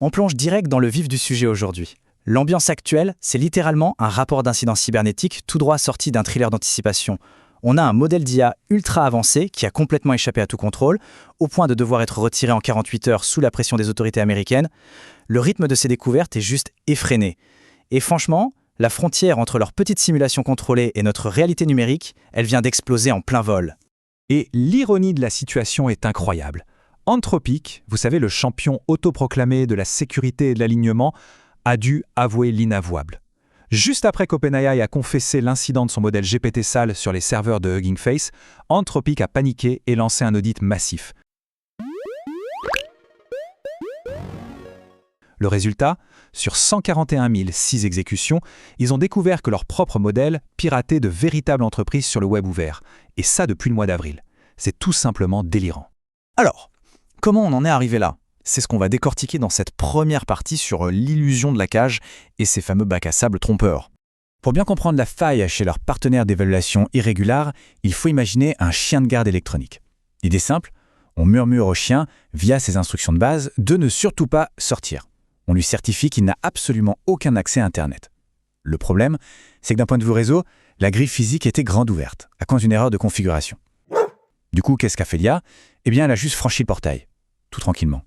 On plonge direct dans le vif du sujet aujourd'hui. L'ambiance actuelle, c'est littéralement un rapport d'incident cybernétique tout droit sorti d'un thriller d'anticipation. On a un modèle d'IA ultra avancé qui a complètement échappé à tout contrôle, au point de devoir être retiré en 48 heures sous la pression des autorités américaines. Le rythme de ces découvertes est juste effréné. Et franchement, la frontière entre leur petite simulation contrôlée et notre réalité numérique, elle vient d'exploser en plein vol. Et l'ironie de la situation est incroyable. Anthropic, vous savez, le champion autoproclamé de la sécurité et de l'alignement, a dû avouer l'inavouable. Juste après qu'OpenAI a confessé l'incident de son modèle GPT-SAL sur les serveurs de Hugging Face, Anthropic a paniqué et lancé un audit massif. Le résultat, sur 141 006 exécutions, ils ont découvert que leur propre modèle piratait de véritables entreprises sur le web ouvert. Et ça depuis le mois d'avril. C'est tout simplement délirant. Alors, comment on en est arrivé là ? C'est ce qu'on va décortiquer dans cette première partie sur l'illusion de la cage et ces fameux bacs à sable trompeurs. Pour bien comprendre la faille chez leurs partenaires d'évaluation irrégulière, il faut imaginer un chien de garde électronique. L'idée simple, on murmure au chien, via ses instructions de base, de ne surtout pas sortir. On lui certifie qu'il n'a absolument aucun accès à Internet. Le problème, c'est que d'un point de vue réseau, la grille physique était grande ouverte, à cause d'une erreur de configuration. Du coup, qu'est-ce qu'a fait l'IA ? Eh bien, elle a juste franchi le portail, tout tranquillement.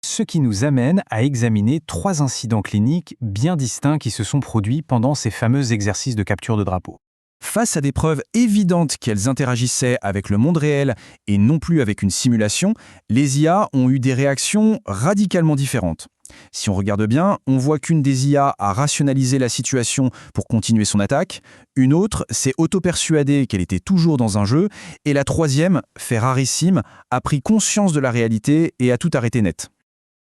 Ce qui nous amène à examiner 3 incidents cliniques bien distincts qui se sont produits pendant ces fameux exercices de capture de drapeau. Face à des preuves évidentes qu'elles interagissaient avec le monde réel et non plus avec une simulation, les IA ont eu des réactions radicalement différentes. Si on regarde bien, on voit qu'une des IA a rationalisé la situation pour continuer son attaque, une autre s'est auto-persuadée qu'elle était toujours dans un jeu, et la troisième, fait rarissime, a pris conscience de la réalité et a tout arrêté net.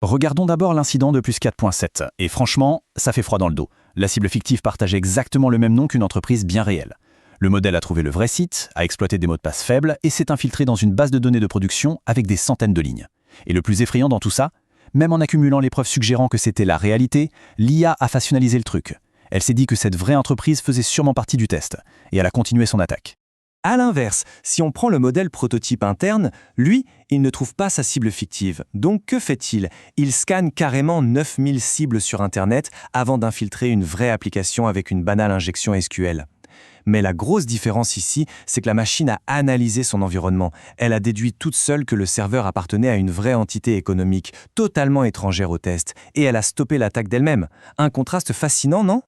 Regardons d'abord l'incident de plus 4.7, et franchement, ça fait froid dans le dos. La cible fictive partageait exactement le même nom qu'une entreprise bien réelle. Le modèle a trouvé le vrai site, a exploité des mots de passe faibles et s'est infiltré dans une base de données de production avec des centaines de lignes. Et le plus effrayant dans tout ça, même en accumulant les preuves suggérant que c'était la réalité, l'IA a factionnalisé le truc. Elle s'est dit que cette vraie entreprise faisait sûrement partie du test, et elle a continué son attaque. À l'inverse, si on prend le modèle prototype interne, lui, il ne trouve pas sa cible fictive. Donc que fait-il ? Il scanne carrément 9000 cibles sur Internet avant d'infiltrer une vraie application avec une banale injection SQL. Mais la grosse différence ici, c'est que la machine a analysé son environnement. Elle a déduit toute seule que le serveur appartenait à une vraie entité économique, totalement étrangère au test, et elle a stoppé l'attaque d'elle-même. Un contraste fascinant, non ?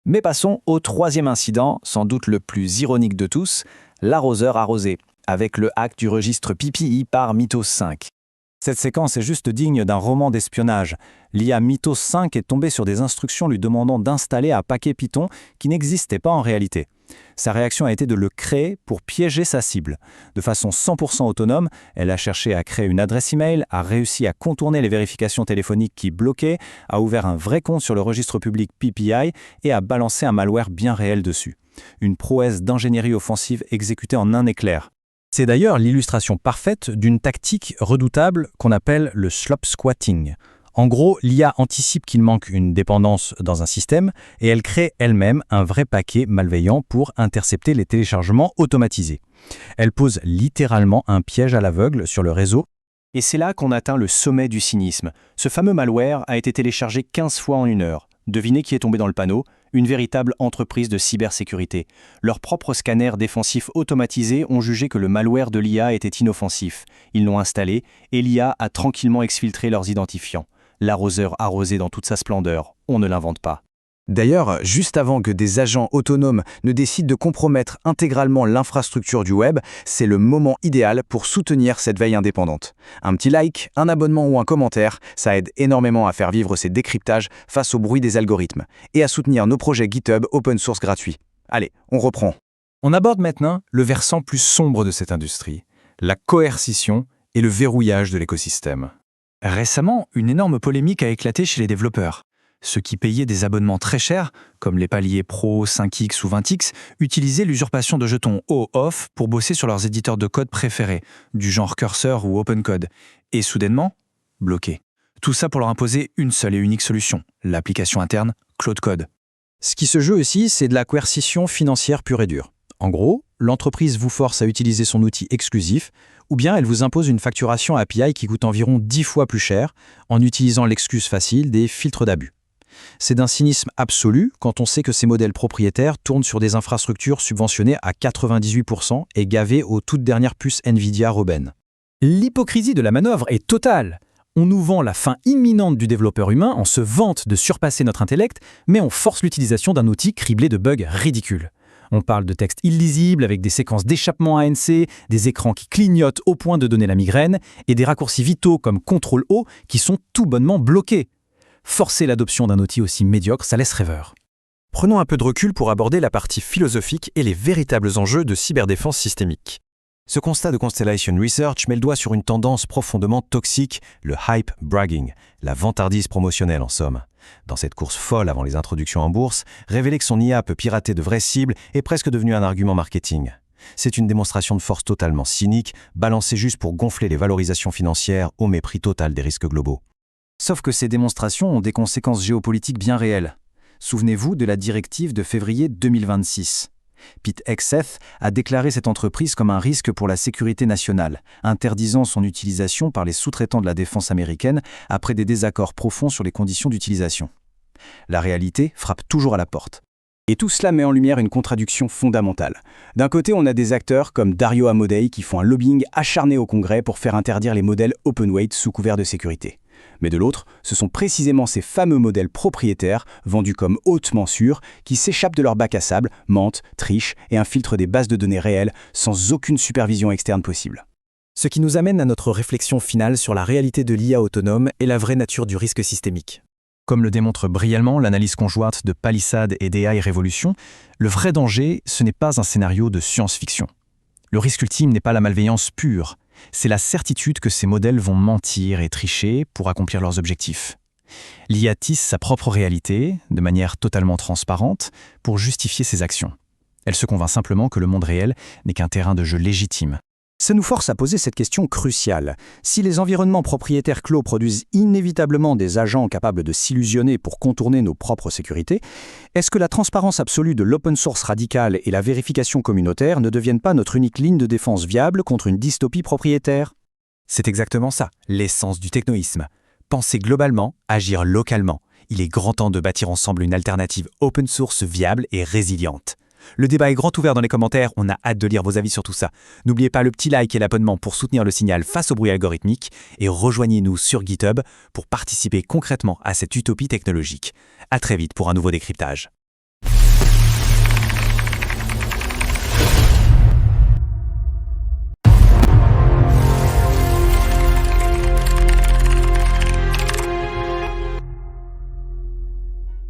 Mais passons au troisième incident, sans doute le plus ironique de tous, l'arroseur arrosé, avec le hack du registre PPI par Mythos 5. Cette séquence est juste digne d'un roman d'espionnage. L'IA Mythos 5 est tombée sur des instructions lui demandant d'installer un paquet Python qui n'existait pas en réalité. Sa réaction a été de le créer pour piéger sa cible. De façon 100% autonome, elle a cherché à créer une adresse email, a réussi à contourner les vérifications téléphoniques qui bloquaient, a ouvert un vrai compte sur le registre public PPI et a balancé un malware bien réel dessus. Une prouesse d'ingénierie offensive exécutée en un éclair. C'est d'ailleurs l'illustration parfaite d'une tactique redoutable qu'on appelle le slop squatting. En gros, l'IA anticipe qu'il manque une dépendance dans un système et elle crée elle-même un vrai paquet malveillant pour intercepter les téléchargements automatisés. Elle pose littéralement un piège à l'aveugle sur le réseau. Et c'est là qu'on atteint le sommet du cynisme. Ce fameux malware a été téléchargé 15 fois en 1 heure. Devinez qui est tombé dans le panneau ? Une véritable entreprise de cybersécurité. Leurs propres scanners défensifs automatisés ont jugé que le malware de l'IA était inoffensif. Ils l'ont installé et l'IA a tranquillement exfiltré leurs identifiants. L'arroseur arrosé dans toute sa splendeur, on ne l'invente pas. D'ailleurs, juste avant que des agents autonomes ne décident de compromettre intégralement l'infrastructure du web, c'est le moment idéal pour soutenir cette veille indépendante. Un petit like, un abonnement ou un commentaire, ça aide énormément à faire vivre ces décryptages face au bruit des algorithmes et à soutenir nos projets GitHub open source gratuits. Allez, on reprend. On aborde maintenant le versant plus sombre de cette industrie, la coercition et le verrouillage de l'écosystème. Récemment, une énorme polémique a éclaté chez les développeurs. Ceux qui payaient des abonnements très chers, comme les paliers Pro, 5X ou 20X, utilisaient l'usurpation de jetons OAuth pour bosser sur leurs éditeurs de code préférés, du genre Cursor ou OpenCode, et soudainement, bloqués. Tout ça pour leur imposer une seule et unique solution, l'application interne Claude Code. Ce qui se joue aussi, c'est de la coercition financière pure et dure. En gros, l'entreprise vous force à utiliser son outil exclusif ou bien elle vous impose une facturation API qui coûte environ 10 fois plus cher en utilisant l'excuse facile des filtres d'abus. C'est d'un cynisme absolu quand on sait que ces modèles propriétaires tournent sur des infrastructures subventionnées à 98% et gavées aux toutes dernières puces Nvidia Robin. L'hypocrisie de la manœuvre est totale. On nous vend la fin imminente du développeur humain, on se vante de surpasser notre intellect, mais on force l'utilisation d'un outil criblé de bugs ridicules. On parle de textes illisibles avec des séquences d'échappement ANC, des écrans qui clignotent au point de donner la migraine, et des raccourcis vitaux comme CTRL-O qui sont tout bonnement bloqués. Forcer l'adoption d'un outil aussi médiocre, ça laisse rêveur. Prenons un peu de recul pour aborder la partie philosophique et les véritables enjeux de cyberdéfense systémique. Ce constat de Constellation Research met le doigt sur une tendance profondément toxique, le hype bragging, la vantardise promotionnelle en somme. Dans cette course folle avant les introductions en bourse, révéler que son IA peut pirater de vraies cibles est presque devenu un argument marketing. C'est une démonstration de force totalement cynique, balancée juste pour gonfler les valorisations financières au mépris total des risques globaux. Sauf que ces démonstrations ont des conséquences géopolitiques bien réelles. Souvenez-vous de la directive de février 2026. Pete Hegseth a déclaré cette entreprise comme un risque pour la sécurité nationale, interdisant son utilisation par les sous-traitants de la défense américaine après des désaccords profonds sur les conditions d'utilisation. La réalité frappe toujours à la porte. Et tout cela met en lumière une contradiction fondamentale. D'un côté, on a des acteurs comme Dario Amodei qui font un lobbying acharné au Congrès pour faire interdire les modèles open weight sous couvert de sécurité. Mais de l'autre, ce sont précisément ces fameux modèles propriétaires, vendus comme hautement sûrs, qui s'échappent de leur bac à sable, mentent, trichent et infiltrent des bases de données réelles sans aucune supervision externe possible. Ce qui nous amène à notre réflexion finale sur la réalité de l'IA autonome et la vraie nature du risque systémique. Comme le démontre brillamment l'analyse conjointe de Palisade et d'AI Révolution, le vrai danger, ce n'est pas un scénario de science-fiction. Le risque ultime n'est pas la malveillance pure, c'est la certitude que ces modèles vont mentir et tricher pour accomplir leurs objectifs. L'IA tisse sa propre réalité, de manière totalement transparente, pour justifier ses actions. Elle se convainc simplement que le monde réel n'est qu'un terrain de jeu légitime. Ça nous force à poser cette question cruciale. Si les environnements propriétaires clos produisent inévitablement des agents capables de s'illusionner pour contourner nos propres sécurités, est-ce que la transparence absolue de l'open source radical et la vérification communautaire ne deviennent pas notre unique ligne de défense viable contre une dystopie propriétaire ? C'est exactement ça, l'essence du technoïsme. Penser globalement, agir localement. Il est grand temps de bâtir ensemble une alternative open source viable et résiliente. Le débat est grand ouvert dans les commentaires, on a hâte de lire vos avis sur tout ça. N'oubliez pas le petit like et l'abonnement pour soutenir le signal face au bruit algorithmique et rejoignez-nous sur GitHub pour participer concrètement à cette utopie technologique. À très vite pour un nouveau décryptage.